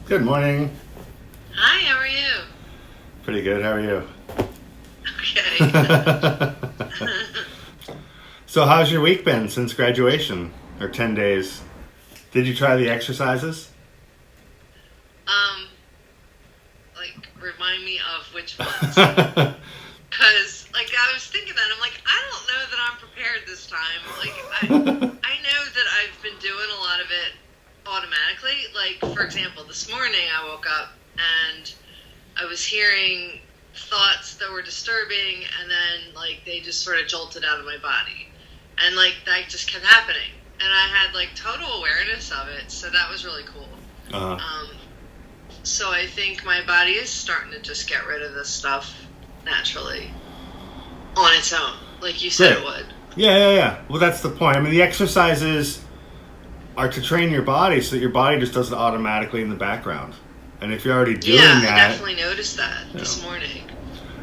Good morning. Hi, how are you? Pretty good. How are you? Okay. So, how's your week been since graduation? Or 10 days? Did you try the exercises? um, Remind me of which ones. Yeah. Because, I was thinking that, I'm like, I don't know that I'm prepared this time. I know that I've been doing a lot of it automatically. Like, for example, this morning I woke up and I was hearing thoughts that were disturbing, and then, they just sort of jolted out of my body. And, that just kept happening. And I had, total awareness of it, so that was really cool. Uh-huh. So I think my body is starting to just get rid of this stuff naturally on its own, like you said. It would. Yeah. Well, that's the point. I mean, the exercises are to train your body so that your body just does it automatically in the background. And if you're already doing that... Yeah, I definitely noticed that this morning.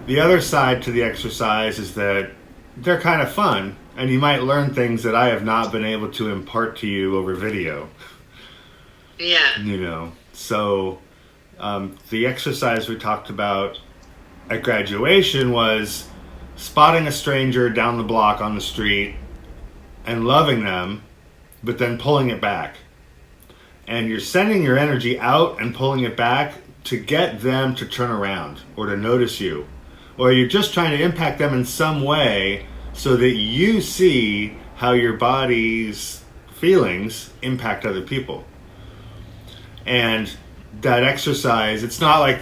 The other side to the exercise is that they're kind of fun, and you might learn things that I have not been able to impart to you over video. Yeah. So the exercise we talked about at graduation was spotting a stranger down the block on the street and loving them, but then pulling it back. And you're sending your energy out and pulling it back to get them to turn around or to notice you. Or you're just trying to impact them in some way so that you see how your body's feelings impact other people. And that exercise, it's not like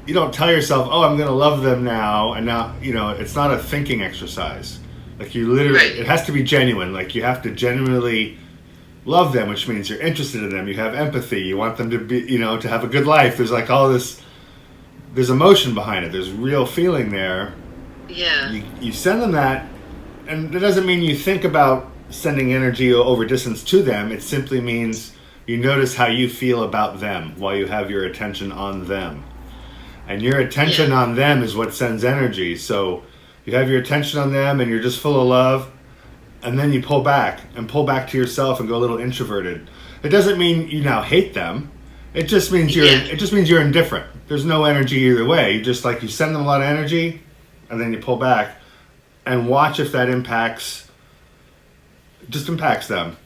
you don't tell yourself, oh, I'm going to love them now. And now, it's not a thinking exercise. Like you literally, Right. It has to be genuine. Like you have to genuinely love them, which means you're interested in them. You have empathy. You want them to be, to have a good life. There's all this, there's emotion behind it. There's real feeling there. Yeah. You send them that, and it doesn't mean you think about sending energy over distance to them. It simply means you notice how you feel about them while you have your attention on them. And your attention on them is what sends energy. So you have your attention on them and you're just full of love, and then you pull back to yourself and go a little introverted. It doesn't mean you now hate them. It just means you're indifferent. There's no energy either way. You just you send them a lot of energy and then you pull back and watch if that impacts them.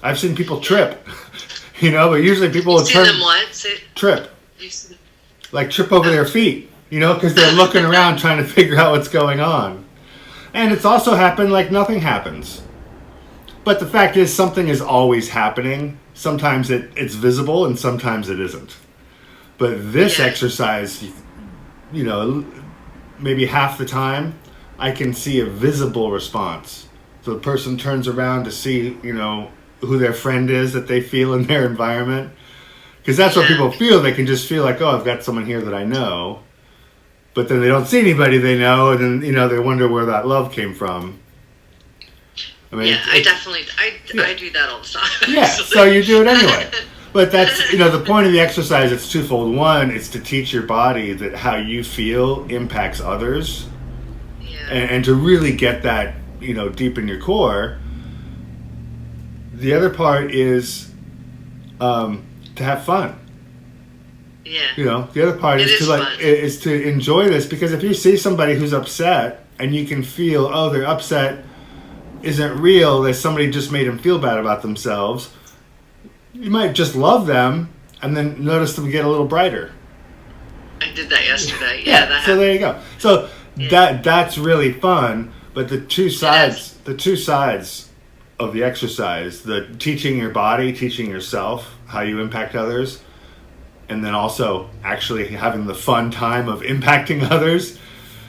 I've seen people trip, but usually people will see them what? Trip. You Trip over their feet, because they're looking around trying to figure out what's going on. And it's also happened nothing happens. But the fact is something is always happening. Sometimes it's visible and sometimes it isn't. But this exercise, maybe half the time, I can see a visible response. So the person turns around to see, who their friend is that they feel in their environment. Because that's what people feel. They can just feel oh, I've got someone here that I know. But then they don't see anybody they know, and then, they wonder where that love came from. I mean, I definitely, I do that all the time. Yeah, so you do it anyway. But that's, the point of the exercise, it's twofold. One, it's to teach your body that how you feel impacts others. Yeah. And to really get that, deep in your core. The other part is to have fun. Yeah. The other part is to enjoy this, because if you see somebody who's upset and you can feel, oh, their upset isn't real, that somebody just made them feel bad about themselves, you might just love them and then notice them get a little brighter. I did that yesterday. Yeah, that so there you go. So that's really fun, but the two sides of the exercise, the teaching your body, teaching yourself how you impact others, and then also actually having the fun time of impacting others.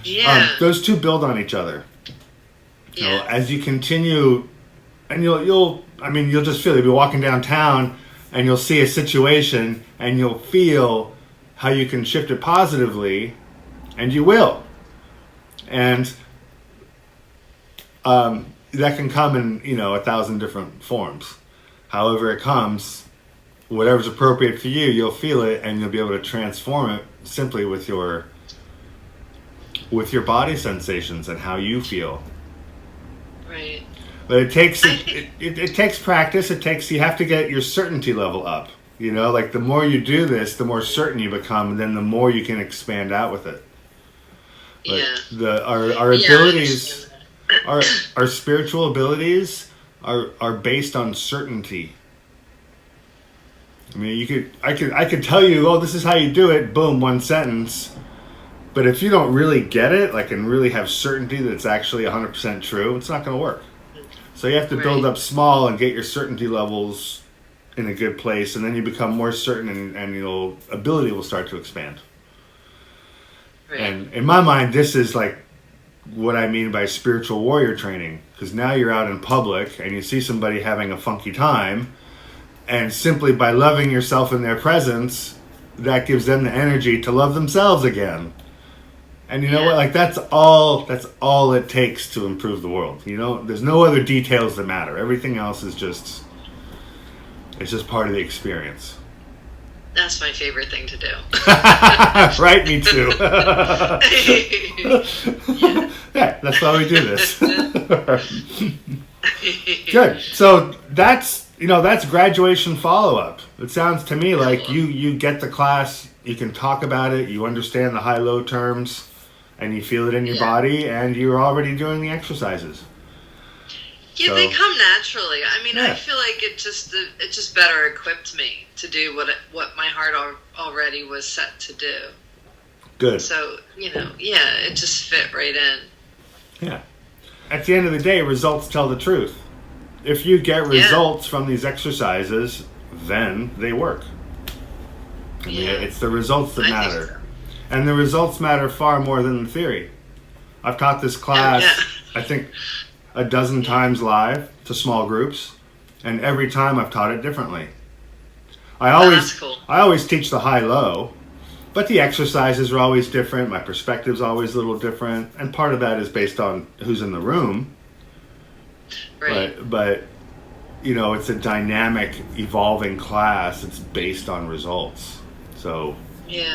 Yeah. Those two build on each other. Yeah. As you continue, and you'll just feel, you'll be walking downtown and you'll see a situation and you'll feel how you can shift it positively, and you will. And that can come in, 1,000 different forms. However it comes, whatever's appropriate for you, you'll feel it, and you'll be able to transform it simply with your body sensations and how you feel. Right. But it takes practice. You have to get your certainty level up. You know, like the more you do this, the more certain you become, and then the more you can expand out with it. But our abilities, our spiritual abilities are based on certainty. I mean, I could tell you, oh, this is how you do it. Boom, one sentence. But if you don't really get it, like, and really have certainty that it's actually 100% true, it's not going to work. So you have to build up small and get your certainty levels in a good place, and then you become more certain, and your ability will start to expand. Right. And in my mind, this is like what I mean by spiritual warrior training, because now you're out in public and you see somebody having a funky time, and simply by loving yourself in their presence, that gives them the energy to love themselves again. And you know what? Like that's all it takes to improve the world. You know, there's no other details that matter. Everything else is just part of the experience. That's my favorite thing to do. Right, me too. Yeah, that's why we do this. Good. So that's graduation follow-up. It sounds to me like you get the class, you can talk about it, you understand the high-low terms, and you feel it in your body, and you're already doing the exercises. Yeah, they come naturally. I mean, I feel like it just better equipped me to do what my heart already was set to do. Good. So, it just fit right in. Yeah. At the end of the day, results tell the truth. If you get results from these exercises, then they work. I mean, it's the results that matter. So. And the results matter far more than the theory. I've taught this class, I think, a dozen times live to small groups, and every time I've taught it differently. I always teach the high-low, but the exercises are always different. My perspective's always a little different, and part of that is based on who's in the room. Right. But it's a dynamic, evolving class. It's based on results. So,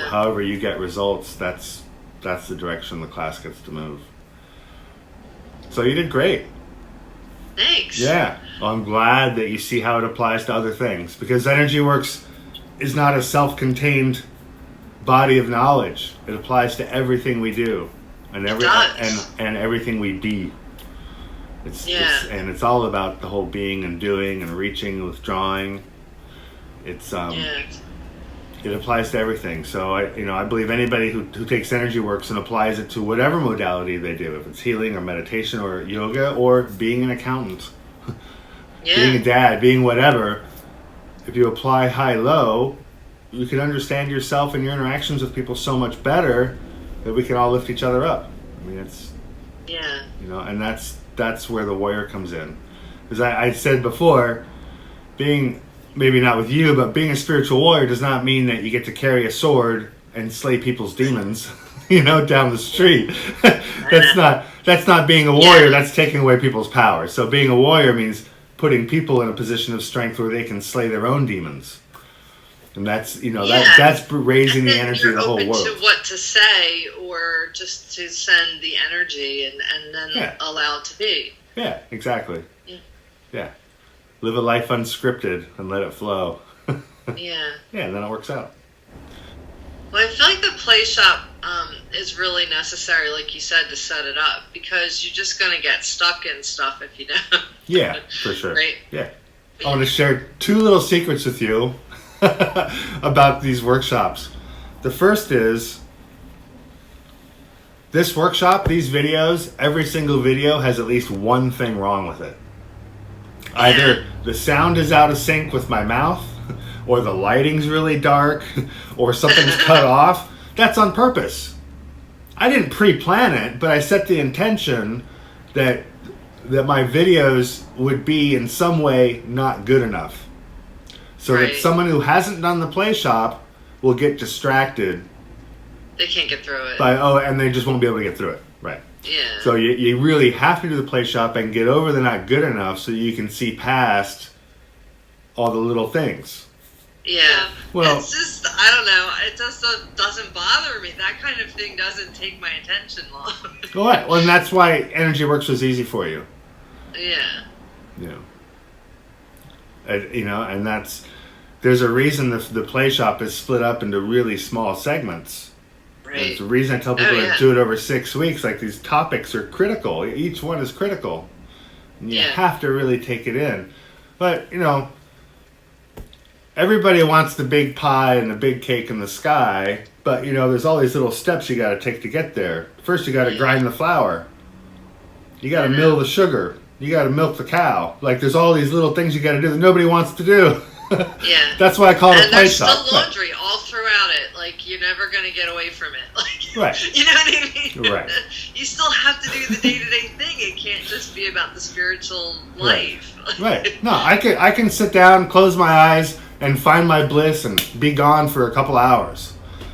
however you get results, that's the direction the class gets to move. So you did great. Thanks. Yeah. Well, I'm glad that you see how it applies to other things, because EnergyWorks is not a self-contained body of knowledge. It applies to everything we do and and everything we be. It's all about the whole being and doing and reaching and withdrawing. It applies to everything. So I believe anybody who takes EnergyWorks and applies it to whatever modality they do, if it's healing or meditation or yoga or being an accountant, being a dad, being whatever, if you apply high-low, you can understand yourself and your interactions with people so much better that we can all lift each other up. I mean, and that's where the warrior comes in. Because I said before, maybe not with you, but being a spiritual warrior does not mean that you get to carry a sword and slay people's demons, down the street. That's not being a warrior. That's taking away people's power. So being a warrior means putting people in a position of strength where they can slay their own demons. And that's that's raising the energy of the whole world. To what to say, or just to send the energy and then allow it to be. Yeah, exactly. Yeah. Live a life unscripted and let it flow. Yeah, and then it works out. Well, I feel like the play shop is really necessary, like you said, to set it up, because you're just going to get stuck in stuff if you don't. Yeah, for sure. Right? Yeah. I want to share 2 little secrets with you about these workshops. The first is, this workshop, these videos, every single video has at least one thing wrong with it. Either the sound is out of sync with my mouth, or the lighting's really dark, or something's cut off. That's on purpose. I didn't pre-plan it, but I set the intention that my videos would be in some way not good enough. So that someone who hasn't done the play shop will get distracted. They can't get through it. And they just won't be able to get through it. Right. Yeah. So you really have to do the play shop and get over the not good enough so you can see past all the little things. Yeah. Well, it's just, I don't know. It just doesn't bother me. That kind of thing doesn't take my attention long. Well, and that's why EnergyWorks was easy for you. Yeah. And that's there's a reason the play shop is split up into really small segments. Right. It's the reason I tell people to do it over 6 weeks. Like, these topics are critical. Each one is critical. And you have to really take it in. But, everybody wants the big pie and the big cake in the sky. But, there's all these little steps you got to take to get there. First, you got to grind the flour. You got to mill the sugar. You got to milk the cow. Like, there's all these little things you got to do that nobody wants to do. Yeah. That's why I call it a play shop. And there's still laundry all throughout it. Like, you're never going to get away from it. Like, right. You know what I mean? Right. You still have to do the day-to-day thing. It can't just be about the spiritual life. Right. No, I can sit down, close my eyes, and find my bliss and be gone for a couple hours.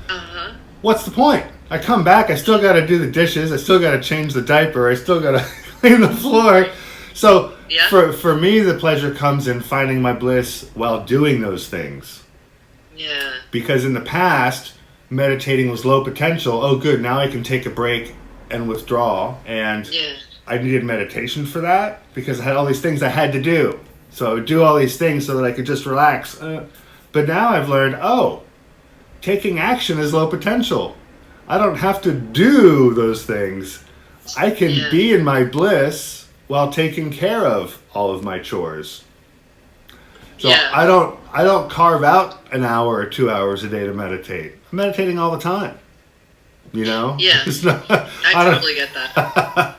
Uh-huh. What's the point? I come back, I still got to do the dishes, I still got to change the diaper, I still got to clean the floor. So for me, the pleasure comes in finding my bliss while doing those things. Yeah. Because in the past, meditating was low potential. Oh, good, now I can take a break and withdraw. And I needed meditation for that because I had all these things I had to do. So I would do all these things so that I could just relax. But now I've learned, taking action is low potential. I don't have to do those things. I can be in my bliss while taking care of all of my chores. So I don't carve out an hour or 2 hours a day to meditate. I'm meditating all the time. Yeah. I totally get that.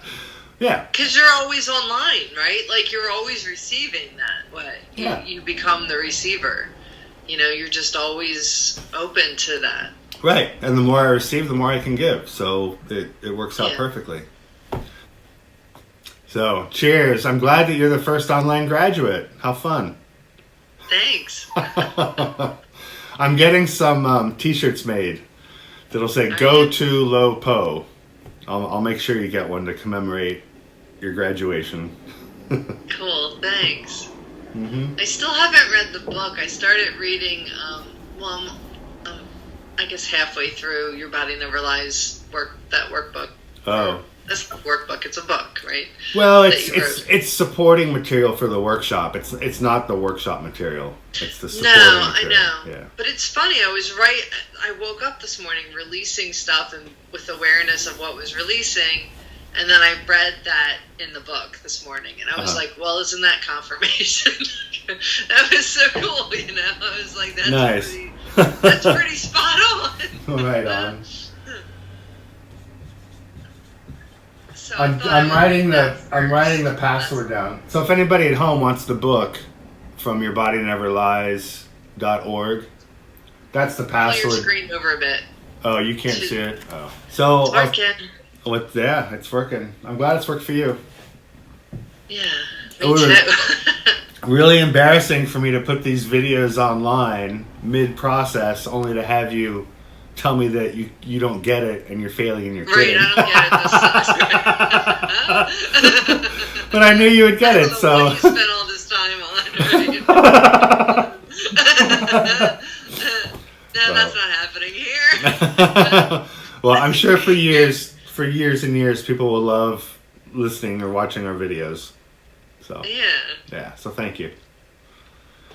Yeah. Because you're always online, right? Like, you're always receiving that way. You become the receiver. You're just always open to that. Right. And the more I receive, the more I can give. So it works out perfectly. So, cheers. I'm glad that you're the first online graduate. How fun. Thanks. I'm getting some T-shirts made that'll say, Go to Low Po. I'll make sure you get one to commemorate your graduation. Cool. Thanks. Mm-hmm. I still haven't read the book. I started reading, I guess halfway through Your Body Never Lies that workbook. Oh. That's not a workbook. It's a book, right? Well, it's supporting material for the workshop. It's not the workshop material. It's the supporting material. I know. Yeah. But it's funny. I woke up this morning releasing stuff and with awareness of what was releasing, and then I read that in the book this morning, and I was like, well, isn't that confirmation? That was so cool, I was like, that's nice. That's pretty spot on. Right on. So I'm writing the password down. So if anybody at home wants the book from yourbodyneverlies.org, that's the password. Pull your screen over a bit. Oh, you can't see it? Oh. So it's working. It's working. I'm glad it's worked for you. Yeah, me too. Really embarrassing for me to put these videos online mid-process only to have you tell me that you don't get it and you're failing and you're kidding. Right, I don't get it. This sucks. But I knew you would get it, so. What you spent all this time on. No, that's not happening here. Well, I'm sure for years and years, people will love listening or watching our videos. So. Yeah. So thank you.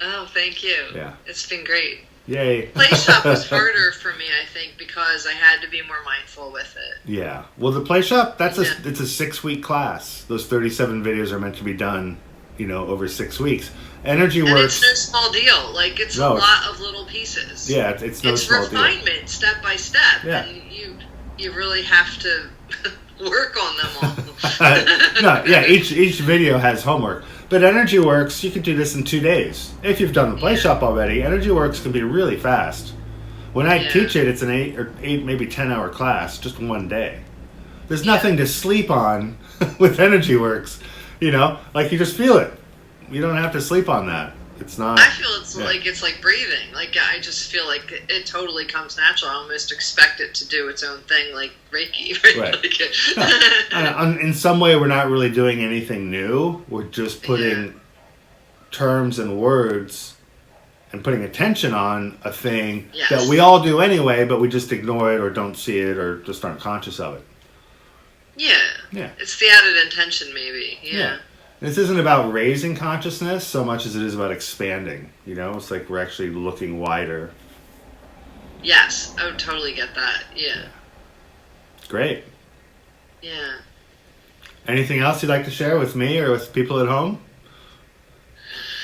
Oh, thank you. Yeah. It's been great. Yay. Playshop was harder for me, I think, because I had to be more mindful with it. Yeah. Well, the Playshop, it's a 6-week class. Those 37 videos are meant to be done, over 6 weeks. EnergyWorks. And it's no small deal. Like, it's a lot of little pieces. Yeah, it's no small deal. It's refinement, step by step. Yeah. And you really have to work on them all. Each video has homework. But EnergyWorks, you can do this in 2 days. If you've done the Playshop already, EnergyWorks can be really fast. When I teach it, it's an 8 maybe 10-hour class, just one day. There's nothing to sleep on with EnergyWorks. Like, you just feel it. You don't have to sleep on that. It's not. I feel it's like breathing. Like, I just feel like it totally comes natural. I almost expect it to do its own thing, like Reiki. Right. In some way, we're not really doing anything new. We're just putting terms and words and putting attention on a thing that we all do anyway, but we just ignore it or don't see it or just aren't conscious of it. Yeah. It's the added intention, maybe. Yeah. This isn't about raising consciousness so much as it is about expanding. You know, it's like we're actually looking wider. Yes, I would totally get that. Yeah. Great. Yeah. Anything else you'd like to share with me or with people at home?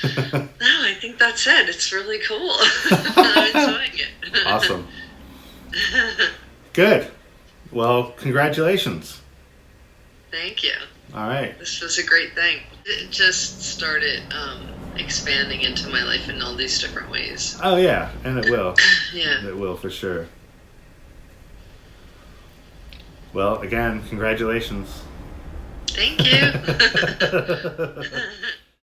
No, I think that's it. It's really cool. I'm enjoying it. Awesome. Good. Well, congratulations. Thank you. All right. This was a great thing. It just started expanding into my life in all these different ways. Oh, yeah. And it will. Yeah. It will, for sure. Well, again, congratulations. Thank you.